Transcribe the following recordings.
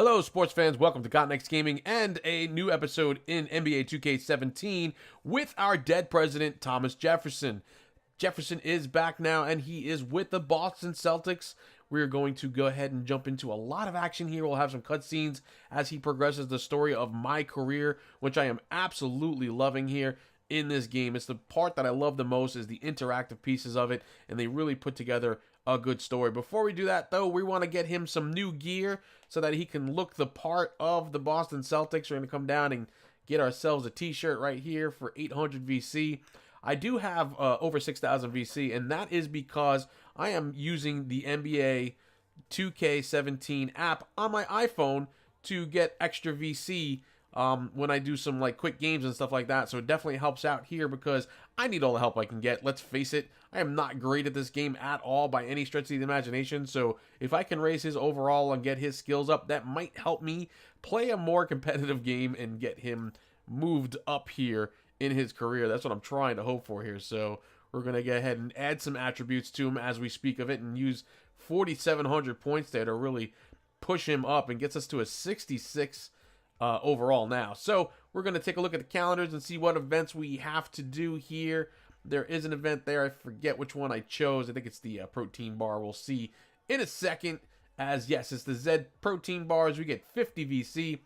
Hello, sports fans. Welcome to Got Next Gaming and a new episode in NBA 2K17 with our dead president, Thomas Jefferson. Jefferson is back now, and he is with the Boston Celtics. We're going to go ahead and jump into a lot of action here. We'll have some cutscenes as he progresses the story of my career, which I am absolutely loving here in this game. It's the part that I love the most is the interactive pieces of it, and they really put together a good story. Before we do that, though, we want to get him some new gear so that he can look the part of the Boston Celtics. We're going to come down and get ourselves a t-shirt right here for 800 VC. I do have over 6,000 VC, and that is because I am using the NBA 2K17 app on my iPhone to get extra VC when I do some like quick games and stuff like that. So it definitely helps out here because I need all the help I can get. Let's face it, I am not great at this game at all by any stretch of the imagination. So if I can raise his overall and get his skills up, that might help me play a more competitive game and get him moved up here in his career. That's what I'm trying to hope for here. So we're going to go ahead and add some attributes to him as we speak of it and use 4,700 points there to really push him up and gets us to a 66 overall now. So we're going to take a look at the calendars and see what events we have to do here. There is an event there. I forget which one I chose. I think it's the protein bar. We'll see in a second. As yes, it's the Z protein bars. We get 50 VC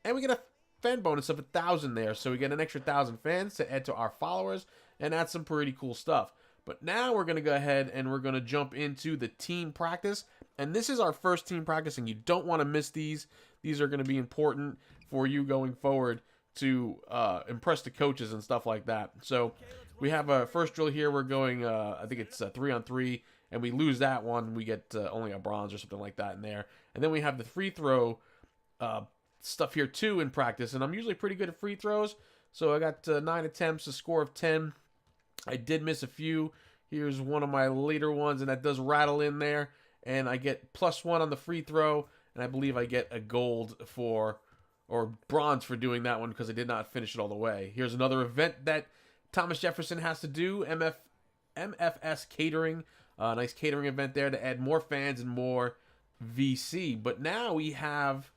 and we get a fan bonus of 1,000 there. So we get an extra 1,000 fans to add to our followers, and that's some pretty cool stuff. But now we're going to go ahead and we're going to jump into the team practice. And this is our first team practice, and you don't want to miss these. These are going to be important for you going forward to impress the coaches and stuff like that. So we have a first drill here. We're going, I think it's 3-on-3, and we lose that one. We get only a bronze or something like that in there. And then we have the free throw stuff here too in practice. And I'm usually pretty good at free throws. So I got 9 attempts, a score of 10. I did miss a few. Here's one of my later ones, and that does rattle in there. And I get +1 on the free throw, and I believe I get a gold for, or bronze for doing that one because I did not finish it all the way. Here's another event that Thomas Jefferson has to do, MFS Catering. A nice catering event there to add more fans and more VC. But now we have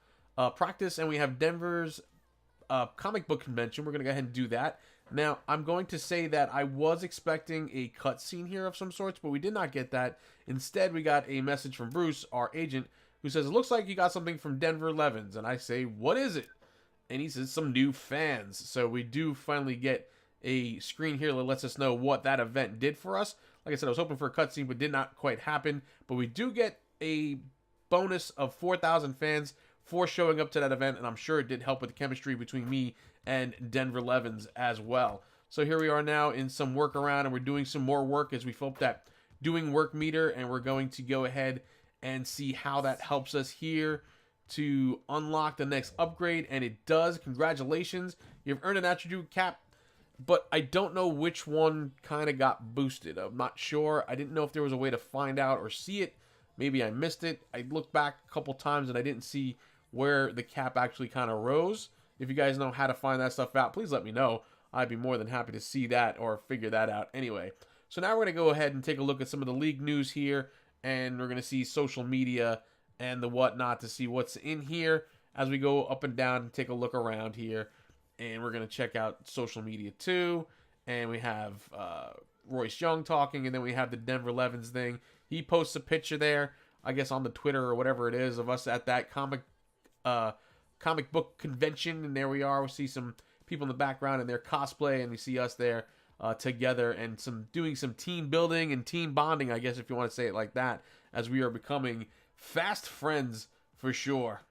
practice, and we have Denver's comic book convention. We're going to go ahead and do that. Now, I'm going to say that I was expecting a cutscene here of some sorts, but we did not get that. Instead, we got a message from Bruce, our agent, who says, it looks like you got something from Denver Levens. And I say, what is it? And he says, some new fans. So we do finally get a screen here that lets us know what that event did for us. Like I said, I was hoping for a cutscene, but did not quite happen. But we do get a bonus of 4,000 fans for showing up to that event, and I'm sure it did help with the chemistry between me and Denver Levens as well. So here we are now in some workaround, and we're doing some more work as we fill up that doing work meter, and we're going to go ahead and see how that helps us here to unlock the next upgrade, and it does. Congratulations. You've earned an attribute cap, but I don't know which one kind of got boosted. I'm not sure. I didn't know if there was a way to find out or see it. Maybe I missed it. I looked back a couple times, and I didn't see where the cap actually kind of rose. If you guys know how to find that stuff out, please let me know. I'd be more than happy to see that or figure that out anyway. So now we're going to go ahead and take a look at some of the league news here, and we're going to see social media and the whatnot to see what's in here as we go up and down and take a look around here. And we're going to check out social media too. And we have Royce Young talking, and then we have the Denver Levens thing. He posts a picture there, I guess on the Twitter or whatever it is, of us at that comic book convention, and there we are. We see some people in the background in their cosplay, and we see us there together and doing some team building and team bonding, I guess if you want to say it like that, as we are becoming fast friends for sure.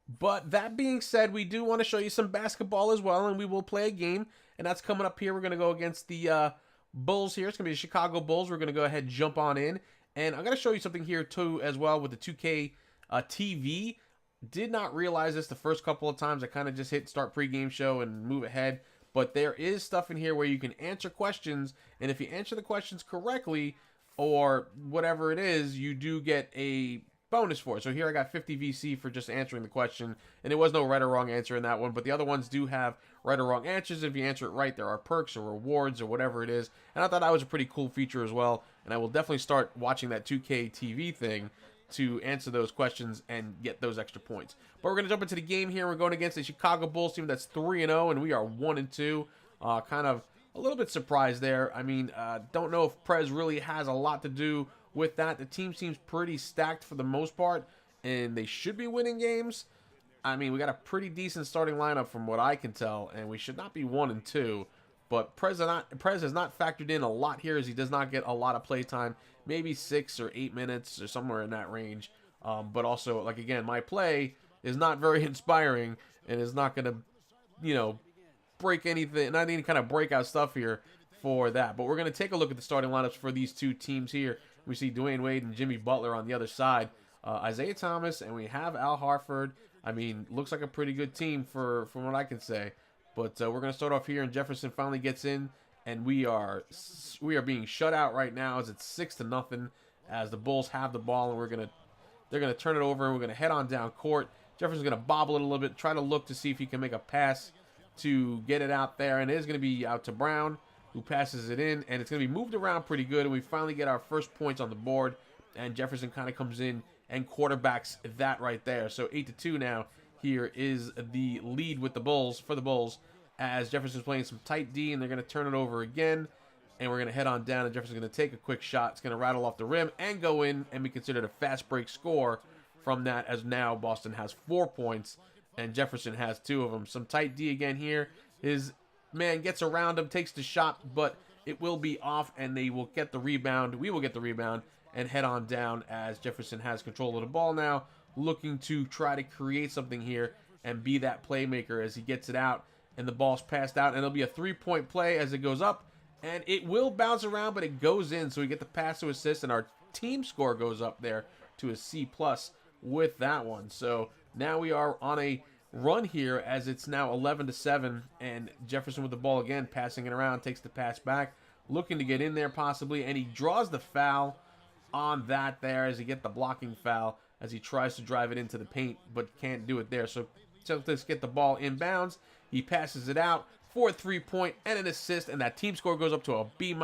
But that being said, we do want to show you some basketball as well, and we will play a game, and that's coming up here. We're going to go against the Bulls here. It's going to be the Chicago Bulls. We're going to go ahead and jump on in, and I'm going to show you something here too as well with the 2K TV. Did not realize this the first couple of times. I kind of just hit start pregame show and move ahead. But there is stuff in here where you can answer questions. And if you answer the questions correctly or whatever it is, you do get a bonus for it. So here I got 50 VC for just answering the question. And there was no right or wrong answer in that one. But the other ones do have right or wrong answers. If you answer it right, there are perks or rewards or whatever it is. And I thought that was a pretty cool feature as well. And I will definitely start watching that 2K TV thing to answer those questions and get those extra points. But we're going to jump into the game here. We're going against a Chicago Bulls team that's 3-0, and we are 1-2. Kind of a little bit surprised there. I mean, don't know if Prez really has a lot to do with that. The team seems pretty stacked for the most part, and they should be winning games. I mean, we got a pretty decent starting lineup from what I can tell, and we should not be 1-2. But Prez has not factored in a lot here, as he does not get a lot of play time, maybe 6 or 8 minutes or somewhere in that range. But also, like, again, my play is not very inspiring and is not going to, you know, break anything, not any kind of breakout stuff here for that. But we're going to take a look at the starting lineups for these two teams here. We see Dwayne Wade and Jimmy Butler on the other side, Isaiah Thomas, and we have Al Horford. I mean, looks like a pretty good team from what I can say. But we're going to start off here, and Jefferson finally gets in, and we are being shut out right now as it's 6-0 as the Bulls have the ball, and they're going to turn it over, and we're going to head on down court. Jefferson's going to bobble it a little bit, try to look to see if he can make a pass to get it out there, and it is going to be out to Brown, who passes it in, and it's going to be moved around pretty good, and we finally get our first points on the board, and Jefferson kind of comes in and quarterbacks that right there. So 8-2 now. Here is the lead with the Bulls, for the Bulls, as Jefferson's playing some tight D, and they're going to turn it over again, and we're going to head on down, and Jefferson's going to take a quick shot. It's going to rattle off the rim and go in and be considered a fast break score from that, as now Boston has 4 points, and Jefferson has 2 of them. Some tight D again here. His man gets around him, takes the shot, but it will be off, and they will get the rebound. We will get the rebound and head on down as Jefferson has control of the ball now, looking to try to create something here and be that playmaker as he gets it out, and the ball's passed out, and it'll be a 3-point play as it goes up, and it will bounce around, but it goes in, so we get the pass to assist, and our team score goes up there to a C+ with that one. So now we are on a run here as it's now 11-7, and Jefferson with the ball again, passing it around, takes the pass back, looking to get in there possibly, and he draws the foul on that there as he gets the blocking foul as he tries to drive it into the paint but can't do it there. So Celtics get the ball inbounds. He passes it out for a 3-point and an assist, and that team score goes up to a B-.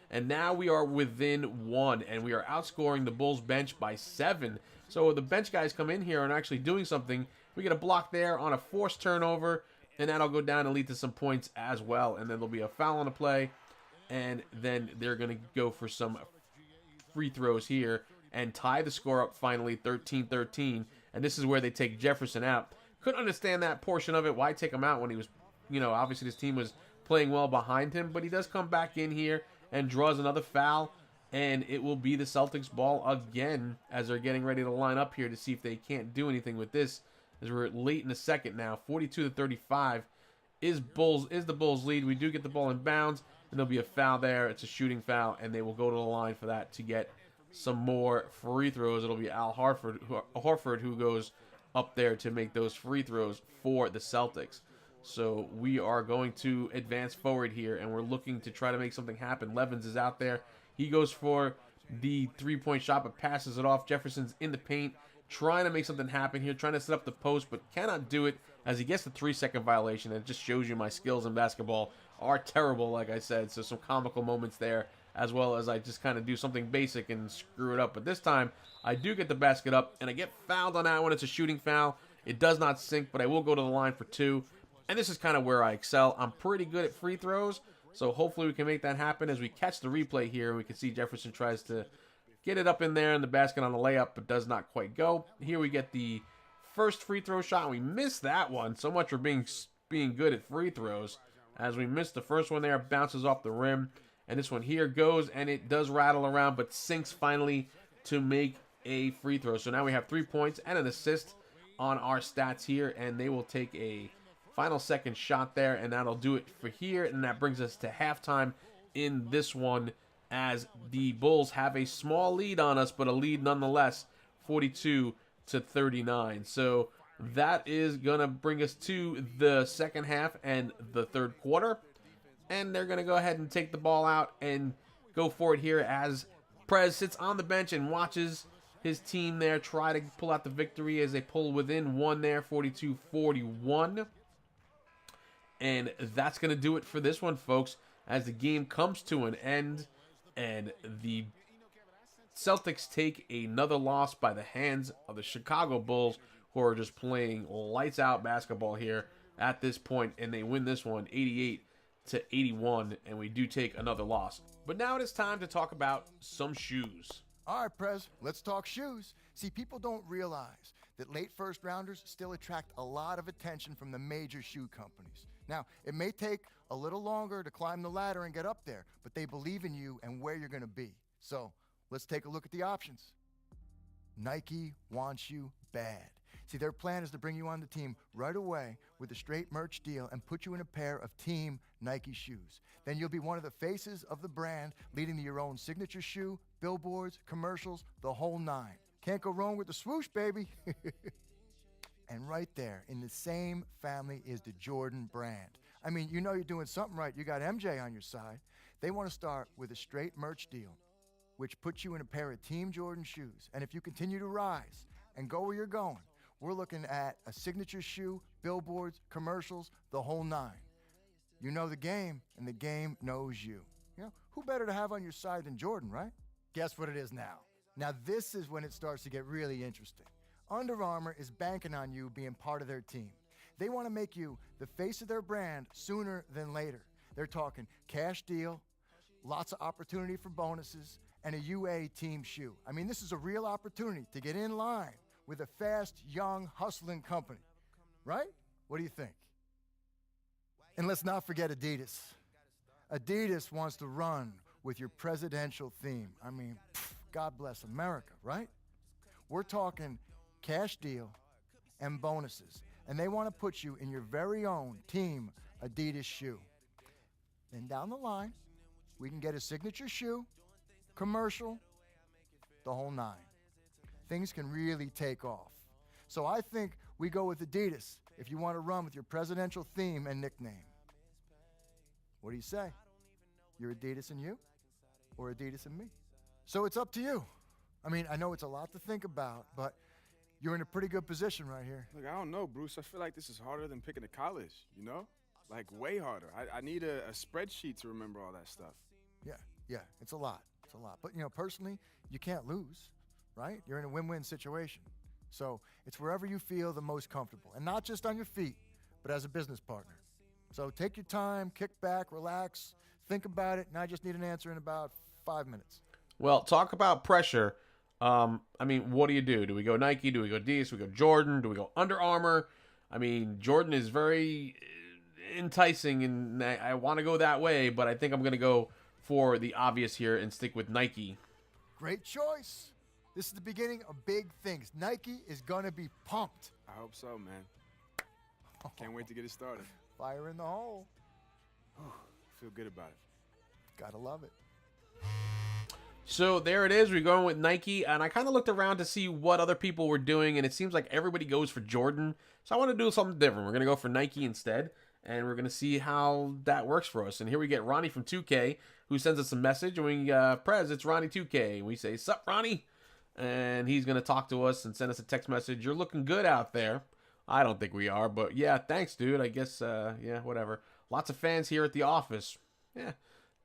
And now we are within 1, and we are outscoring the Bulls bench by 7. So the bench guys come in here and actually doing something. We get a block there on a forced turnover, and that'll go down and lead to some points as well. And then there'll be a foul on the play, and then they're going to go for some free throws here and tie the score up finally 13-13. And this is where they take Jefferson out. Couldn't understand that portion of it. Why take him out when he was, you know, obviously this team was playing well behind him. But he does come back in here and draws another foul. And it will be the Celtics ball again as they're getting ready to line up here to see if they can't do anything with this. As we're late in the second now, 42-35 is the Bulls lead. We do get the ball in bounds, and there'll be a foul there. It's a shooting foul, and they will go to the line for that to get some more free throws. It'll be Al Horford who goes up there to make those free throws for the Celtics. So we are going to advance forward here, and we're looking to try to make something happen. Levens is out there. He goes for the 3-point shot, but passes it off. Jefferson's in the paint, trying to make something happen here, trying to set up the post, but cannot do it as he gets the 3-second violation. And it just shows you my skills in basketball are terrible, like I said. So some comical moments there, as well as I just kind of do something basic and screw it up. But this time, I do get the basket up, and I get fouled on that one. It's a shooting foul. It does not sink, but I will go to the line for 2. And this is kind of where I excel. I'm pretty good at free throws, so hopefully we can make that happen. As we catch the replay here, we can see Jefferson tries to get it up in there in the basket on the layup, but does not quite go. Here we get the first free throw shot, and we missed that one. So much for being good at free throws. As we missed the first one there, bounces off the rim. And this one here goes, and it does rattle around, but sinks finally to make a free throw. So now we have 3 points and an assist on our stats here, and they will take a final second shot there, and that'll do it for here. And that brings us to halftime in this one, as the Bulls have a small lead on us, but a lead nonetheless, 42-39. So that is going to bring us to the second half and the third quarter. And they're going to go ahead and take the ball out and go for it here as Prez sits on the bench and watches his team there try to pull out the victory as they pull within 1 there, 42-41. And that's going to do it for this one, folks, as the game comes to an end and the Celtics take another loss by the hands of the Chicago Bulls, who are just playing lights out basketball here at this point, and they win this one 88-81, and we do take another loss. But now it is time to talk about some shoes. All right, Prez, let's talk shoes. See, people don't realize that late first rounders still attract a lot of attention from the major shoe companies. Now, it may take a little longer to climb the ladder and get up there, but they believe in you and where you're going to be. So let's take a look at the options. Nike wants you bad. See, their plan is to bring you on the team right away with a straight merch deal and put you in a pair of team Nike shoes. Then you'll be one of the faces of the brand, leading to your own signature shoe, billboards, commercials, the whole nine. Can't go wrong with the swoosh, baby. And right there, in the same family, is the Jordan brand. I mean, you know you're doing something right. You got MJ on your side. They want to start with a straight merch deal, which puts you in a pair of Team Jordan shoes. And if you continue to rise and go where you're going, we're looking at a signature shoe, billboards, commercials, the whole nine. You know the game, and the game knows you. You know, who better to have on your side than Jordan, right? Guess what it is now? Now this is when it starts to get really interesting. Under Armour is banking on you being part of their team. They want to make you the face of their brand sooner than later. They're talking cash deal, lots of opportunity for bonuses, and a UA team shoe. I mean, this is a real opportunity to get in line with a fast, young, hustling company, right? What do you think? And let's not forget Adidas. Adidas wants to run with your presidential theme. I mean, God bless America, right? We're talking cash deal and bonuses, and they want to put you in your very own team Adidas shoe. Then down the line, we can get a signature shoe, commercial, the whole nine. Things can really take off. So I think we go with Adidas if you want to run with your presidential theme and nickname. What do you say? You're Adidas and you, or Adidas and me? So it's up to you. I mean, I know it's a lot to think about, but you're in a pretty good position right here. Look, I don't know, Bruce. I feel like this is harder than picking a college, you know? Like, way harder. I need a spreadsheet to remember all that stuff. Yeah, it's a lot. It's a lot. But, you know, personally, you can't lose, right? You're in a win-win situation. So it's wherever you feel the most comfortable, and not just on your feet, but as a business partner. So take your time, kick back, relax, think about it, and I just need an answer in about 5 minutes. Well, talk about pressure. I mean, what do? Do we go Nike? Do we go Adidas? Do we go Jordan? Do we go Under Armour? I mean, Jordan is very enticing, and I want to go that way, but I think I'm going to go for the obvious here and stick with Nike. Great choice. This is the beginning of big things. Nike is going to be pumped. I hope so, man. Can't wait to get it started. Fire in the hole. Feel good about it. Gotta love it. So there it is. We're going with Nike, and I kind of looked around to see what other people were doing, and it seems like everybody goes for Jordan. So I want to do something different. We're going to go for Nike instead, and we're going to see how that works for us. And here we get Ronnie from 2K, who sends us a message, and we, Prez, it's Ronnie 2K. And we say, sup, Ronnie? And he's going to talk to us and send us a text message. You're looking good out there. I don't think we are, but yeah, thanks, dude. I guess, yeah, whatever. Lots of fans here at the office. Yeah,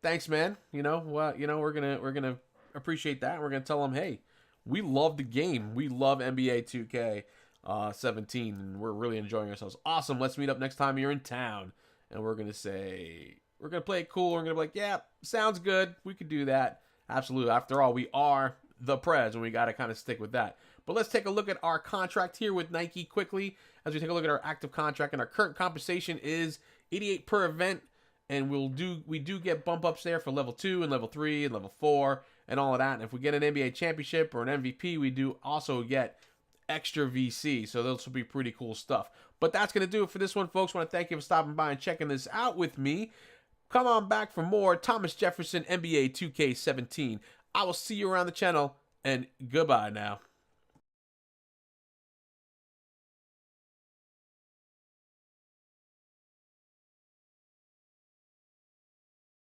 thanks, man. You know, we're gonna appreciate that. We're gonna tell them, hey, we love the game. We love NBA 2K17, and we're really enjoying ourselves. Awesome. Let's meet up next time you're in town, and we're gonna play it cool. We're gonna be like, yeah, sounds good. We could do that. Absolutely. After all, we are the Prez, and we got to kind of stick with that. But let's take a look at our contract here with Nike quickly as we take a look at our active contract. And our current compensation is $88 per event, and we do get bump ups there for level 2 and level 3 and level 4 and all of that. And if we get an NBA championship or an MVP, we do also get extra VC. So those will be pretty cool stuff. But that's going to do it for this one, folks. I want to thank you for stopping by and checking this out with me. Come on back for more Thomas Jefferson NBA 2K17. I will see you around the channel, and goodbye now.